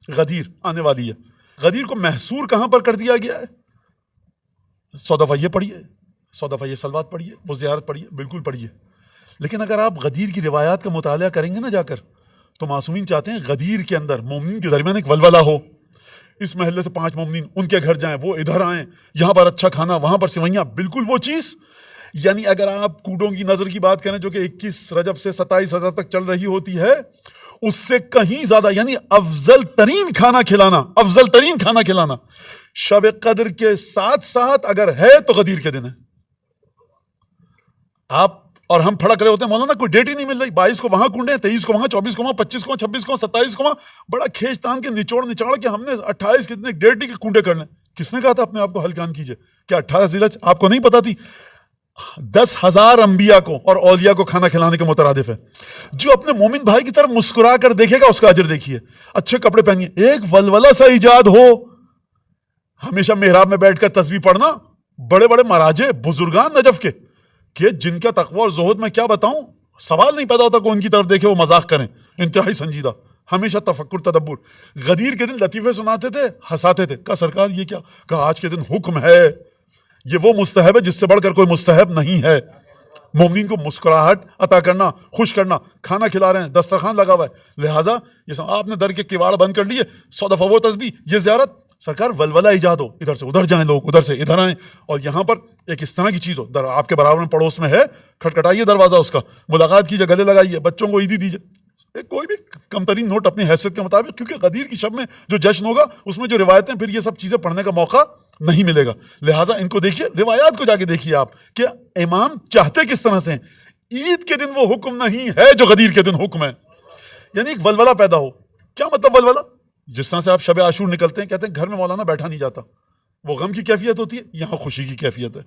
غدیر آنے والی ہے. غدیر کو محصور کہاں پر کر دیا گیا ہے؟ 100 دفعہ یہ پڑھیے، 100 دفعہ یہ صلوات پڑھیے، وہ زیارت پڑھیے، بالکل پڑھیے. لیکن اگر آپ غدیر کی روایات کا مطالعہ کریں گے نا جا کر، تو معصومین چاہتے ہیں غدیر کے اندر مومنین کے درمیان ایک ولولہ ہو. اس محلے سے 5 مومنین ان کے گھر جائیں، وہ ادھر آئیں، یہاں پر اچھا کھانا، وہاں پر سوئیاں، بالکل وہ چیز. یعنی اگر آپ کوڈوں کی نظر کی بات کریں جو کہ 21 رجب سے 27 رجب تک چل رہی ہوتی ہے، اس سے کہیں زیادہ، یعنی افضل ترین کھانا کھلانا شب قدر کے ساتھ ساتھ اگر ہے تو غدیر کے دن ہے. آپ اور ہم پھڑک رہے ہوتے ہیں مولانا کوئی ڈیٹ ہی نہیں مل رہی، 22 کو وہاں کنڈے، 23 کو وہاں، 24 کو وہاں، 25 کو وہاں، 26 کو وہاں، 27 کو وہاں، بڑا کھینچ تان کے نچوڑ کے ہم نے 28 کتنے ڈیٹ ہی کے کنڈے کر لیں. کس نے کہا تھا اپنے آپ کو ہلکان کیجئے؟ کیا 18 ذی الحج آپ کو نہیں پتا تھی؟ 10,000 انبیاء کو اور اولیاء کو کھانا کھلانے کے مترادف ہے. جو اپنے مومن بھائی کی طرف مسکرا کر دیکھے گا اس کا اجر دیکھیے. اچھے کپڑے پہنیے، ایک ولولہ سا ایجاد ہو. ہمیشہ محراب میں بیٹھ کر تسبیح پڑھنا، بڑے بڑے مراجے بزرگان نجف کے کہ جن کا تقوی اور زہد میں کیا بتاؤں، سوال نہیں پیدا ہوتا کہ ان کی طرف دیکھے وہ مذاق کریں. انتہائی سنجیدہ، ہمیشہ تفکر تدبر. غدیر کے دن لطیفے سناتے تھے، ہنساتے تھے. کہا سرکار یہ کیا؟ کہا آج کے دن حکم ہے، یہ وہ مستحب ہے جس سے بڑھ کر کوئی مستحب نہیں ہے. مومنین کو مسکراہٹ عطا کرنا، خوش کرنا. کھانا کھلا رہے ہیں، دسترخوان لگا ہوا ہے، لہٰذا یہ آپ نے در کے کواڑ بند کر لیے، 100 دفعہ وہ تسبیح، یہ زیارت. سرکار ولولہ ایجاد ہو، ادھر سے ادھر جائیں لوگ، ادھر سے ادھر آئیں. اور یہاں پر ایک اس طرح کی چیز ہو، آپ کے برابر میں پڑوس میں ہے، کھٹکھٹائیے دروازہ اس کا، ملاقات کیجیے، گلے لگائیے، بچوں کو عیدی دیجیے، کوئی بھی کم ترین نوٹ اپنی حیثیت کے مطابق. کیونکہ غدیر کی شب میں جو جشن ہوگا اس میں جو روایتیں، پھر یہ سب چیزیں پڑھنے کا موقع نہیں ملے گا. لہٰذا ان کو دیکھیے، روایات کو جا کے دیکھیے آپ کہ امام چاہتے کس طرح سے ہیں. عید کے دن وہ حکم نہیں ہے جو غدیر کے دن حکم ہے. یعنی ایک ولولہ پیدا ہو. کیا مطلب ولولہ؟ جس طرح سے آپ شب عاشور نکلتے ہیں، کہتے ہیں گھر میں مولانا بیٹھا نہیں جاتا، وہ غم کی کیفیت ہوتی ہے، یہاں خوشی کی کیفیت ہے.